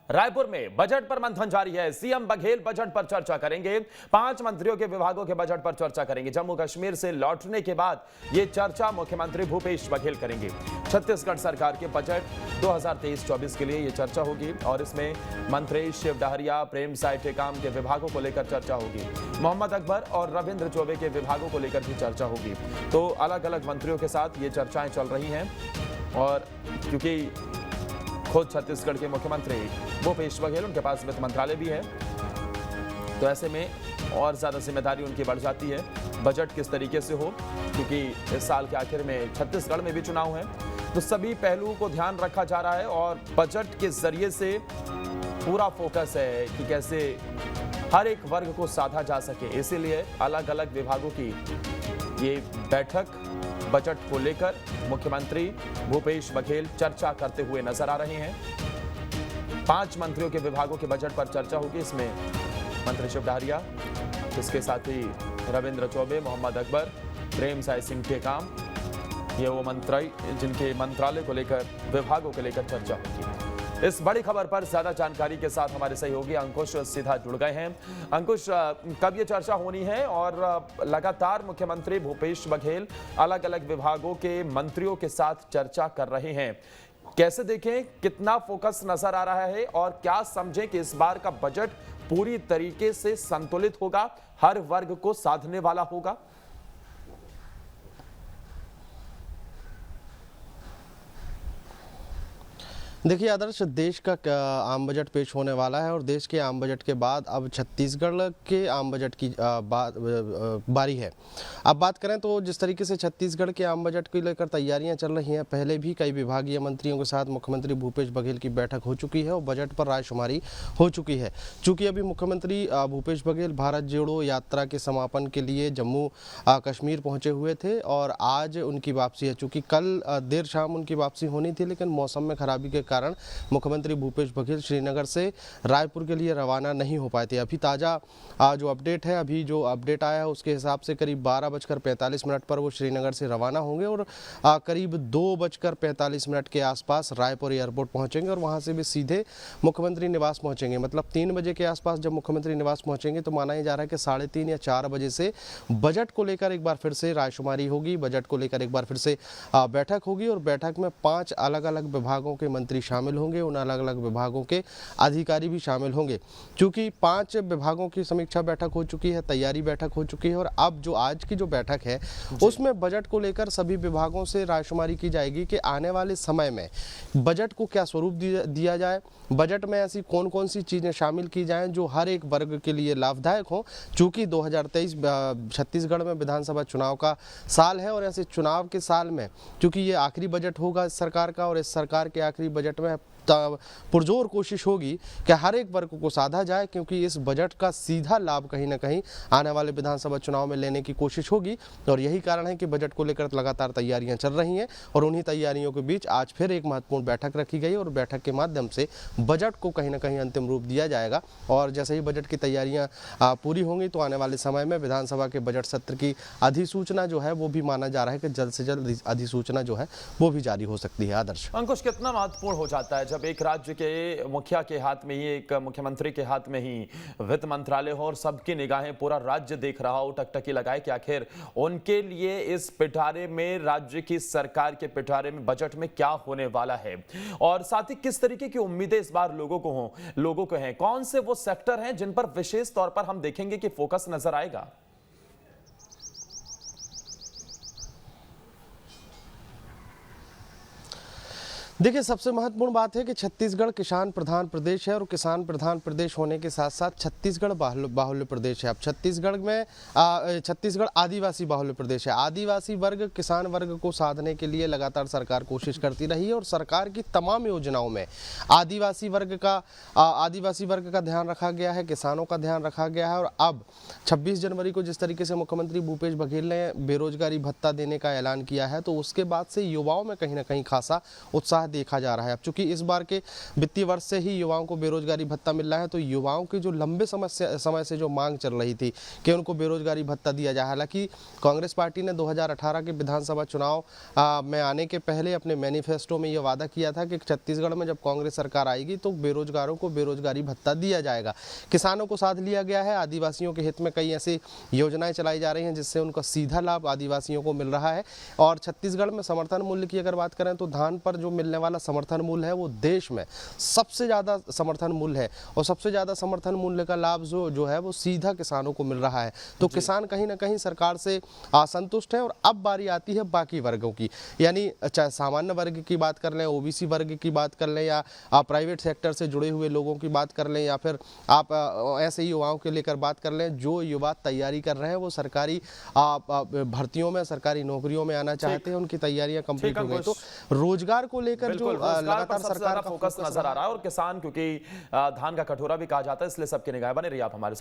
रायपुर में बजट पर मंथन जारी है। सीएम बघेल बजट पर चर्चा करेंगे। 5 मंत्रियों के विभागों के बजट पर चर्चा करेंगे। जम्मू कश्मीर से लौटने के बाद यह चर्चा मुख्यमंत्री भूपेश बघेल करेंगे। छत्तीसगढ़ सरकार के बजट 2023-24 के लिए यह चर्चा होगी और इसमें मंत्री शिव डहरिया, प्रेम साय टेकाम के विभागों को लेकर चर्चा होगी। मोहम्मद अकबर और रविंद्र चौबे के विभागों को लेकर भी चर्चा होगी। तो अलग अलग मंत्रियों के साथ ये चर्चाएं चल रही हैं और क्योंकि खुद छत्तीसगढ़ के मुख्यमंत्री भूपेश बघेल, उनके पास वित्त मंत्रालय भी है, तो ऐसे में और ज्यादा जिम्मेदारी उनकी बढ़ जाती है। बजट किस तरीके से हो, क्योंकि इस साल के आखिर में छत्तीसगढ़ में भी चुनाव है, तो सभी पहलुओं को ध्यान रखा जा रहा है और बजट के जरिए से पूरा फोकस है कि कैसे हर एक वर्ग को साधा जा सके। इसीलिए अलग अलग विभागों की ये बैठक बजट को लेकर मुख्यमंत्री भूपेश बघेल चर्चा करते हुए नजर आ रहे हैं। 5 मंत्रियों के विभागों के बजट पर चर्चा होगी। इसमें मंत्री शिव डहरिया, इसके साथ ही रविंद्र चौबे, मोहम्मद अकबर, प्रेम साय सिंह टेकाम, ये वो मंत्री जिनके मंत्रालय को लेकर, विभागों को लेकर चर्चा होगी। इस बड़ी खबर पर ज्यादा जानकारी के साथ हमारे सहयोगी अंकुश सीधा जुड़ गए हैं। अंकुश, कब ये चर्चा होनी है और लगातार मुख्यमंत्री भूपेश बघेल अलग अलग विभागों के मंत्रियों के साथ चर्चा कर रहे हैं, कैसे देखें, कितना फोकस नजर आ रहा है और क्या समझें कि इस बार का बजट पूरी तरीके से संतुलित होगा, हर वर्ग को साधने वाला होगा? देखिए आदर्श, देश का आम बजट पेश होने वाला है और देश के आम बजट के बाद अब छत्तीसगढ़ के आम बजट की बारी है। अब बात करें तो जिस तरीके से छत्तीसगढ़ के आम बजट को लेकर तैयारियां चल रही हैं, पहले भी कई विभागीय मंत्रियों के साथ मुख्यमंत्री भूपेश बघेल की बैठक हो चुकी है और बजट पर रायशुमारी हो चुकी है। चूँकि अभी मुख्यमंत्री भूपेश बघेल भारत जोड़ो यात्रा के समापन के लिए जम्मू कश्मीर पहुँचे हुए थे और आज उनकी वापसी है। चूँकि कल देर शाम उनकी वापसी होनी थी, लेकिन मौसम में खराबी के कारण मुख्यमंत्री भूपेश बघेल श्रीनगर से रायपुर के लिए रवाना नहीं हो पाए थे। अभी ताज़ा जो अपडेट है, अभी जो अपडेट आया है उसके हिसाब से करीब 12:45 पर वो श्रीनगर से रवाना होंगे और करीब 2:45 के आसपास रायपुर एयरपोर्ट पहुंचेंगे और वहां से भी सीधे मुख्यमंत्री निवास पहुंचेंगे। मतलब 3 बजे के आसपास जब मुख्यमंत्री निवास पहुंचेंगे तो माना जा रहा है कि 3:30 या 4 बजे से बजट को लेकर एक बार फिर से रायशुमारी होगी, बजट को लेकर एक बार फिर से बैठक होगी और बैठक में 5 अलग अलग विभागों के मंत्री शामिल होंगे, उन अलग अलग विभागों के अधिकारी भी शामिल होंगे। क्योंकि 5 विभागों की समीक्षा बैठक हो चुकी है, तैयारी बैठक हो चुकी है और अब जो आज की जो बैठक है उसमें बजट को लेकर सभी विभागों से रायशुमारी की जाएगी कि आने वाले समय में बजट को क्या स्वरूप दिया जाए, बजट में ऐसी कौन कौन सी चीज़ें शामिल की जाएं जो हर एक वर्ग के लिए लाभदायक हो। चूँकि 2023 छत्तीसगढ़ में विधानसभा चुनाव का साल है और ऐसे चुनाव के साल में चूँकि ये आखिरी बजट होगा इस सरकार का और इस सरकार के आखिरी बजट में पुरजोर कोशिश होगी कि हर एक वर्ग को साधा जाए, क्योंकि इस बजट का सीधा लाभ कहीं ना कहीं आने वाले विधानसभा चुनाव में लेने की कोशिश होगी और यही कारण है कि बजट को लेकर लगातार तैयारियां चल रही हैं और उन्हीं तैयारियों के बीच आज फिर एक महत्वपूर्ण बैठक रखी गई और बैठक के माध्यम से बजट को कहीं ना कहीं अंतिम रूप दिया जाएगा और जैसे ही बजट की तैयारियां पूरी होंगी तो आने वाले समय में विधानसभा के बजट सत्र की अधिसूचना जो है वो भी माना जा रहा है कि जल्द से जल्द अधिसूचना जो है वो भी जारी हो सकती है। आदर्श, अंकुश, कितना महत्वपूर्ण हो जाता है जब एक राज्य के मुखिया के हाथ में ही, एक मुख्यमंत्री के हाथ में ही वित्त मंत्रालय हो और सबकी निगाहें, पूरा राज्य देख रहा हो, टकटकी लगाए कि आखिर उनके लिए इस पिटारे में, राज्य की सरकार के पिटारे में बजट में क्या होने वाला है और साथ ही किस तरीके की उम्मीदें इस बार लोगों को हैं, कौन से वो सेक्टर हैं जिन पर विशेष तौर पर हम देखेंगे कि फोकस नजर आएगा? देखिए, सबसे महत्वपूर्ण बात है कि छत्तीसगढ़ किसान प्रधान प्रदेश है और किसान प्रधान प्रदेश होने के साथ साथ छत्तीसगढ़ बाहुल्य प्रदेश है। अब छत्तीसगढ़ आदिवासी बाहुल्य प्रदेश है। आदिवासी वर्ग, किसान वर्ग को साधने के लिए लगातार सरकार कोशिश करती रही है और सरकार की तमाम योजनाओं में आदिवासी वर्ग का ध्यान रखा गया है, किसानों का ध्यान रखा गया है। और अब 26 जनवरी को जिस तरीके से मुख्यमंत्री भूपेश बघेल ने बेरोजगारी भत्ता देने का ऐलान किया है तो उसके बाद से युवाओं में कहीं ना कहीं खासा उत्साह देखा जा रहा है। अब चूंकि इस बार के वित्तीय वर्ष से ही युवाओं को बेरोजगारी भत्ता मिल रहा है, तो युवाओं की जो लंबे समय से जो मांग चल रही थी कि उनको बेरोजगारी भत्ता दिया जाए, हालांकि कांग्रेस पार्टी ने 2018 के विधानसभा चुनाव में आने के पहले अपने मैनिफेस्टो में यह वादा किया था कि छत्तीसगढ़ में जब कांग्रेस सरकार आएगी तो बेरोजगारों को बेरोजगारी भत्ता दिया जाएगा। किसानों को साथ लिया गया है, आदिवासियों के हित में कई ऐसी योजनाएं चलाई जा रही हैं जिससे उनका सीधा लाभ आदिवासियों को मिल रहा है। और छत्तीसगढ़ में समर्थन मूल्य की अगर बात करें तो धान पर जो मिलने वाला समर्थन मूल्य है वो देश में सबसे ज़्यादा समर्थन मूल्य है, और सबसे ज़्यादा समर्थन मूल्य का लाभ जो है वो सीधा किसानों को मिल रहा है। तो किसान कहीं ना कहीं सरकार से असंतुष्ट है। और अब बारी आती है बाकी वर्गों की, यानी चाहे सामान्य वर्ग की बात कर लें, ओबीसी वर्ग की बात कर लें, या आप प्राइवेट सेक्टर से जुड़े हुए लोगों की बात कर लें, या फिर आप ऐसे ही युवाओं के लेकर बात कर लें जो युवा तैयारी कर रहे हैं, वो सरकारी भर्तियों में, सरकारी नौकरियों में आना चाहते हैं, उनकी तैयारियां कंप्लीट हो गई। तो रोजगार को लेकर जो लगातार सरकार का फोकस नजर आ रहा है, और किसान क्योंकि धान का कटोरा भी कहा जाता है, इसलिए सबकी निगाह बने रही। आप हमारे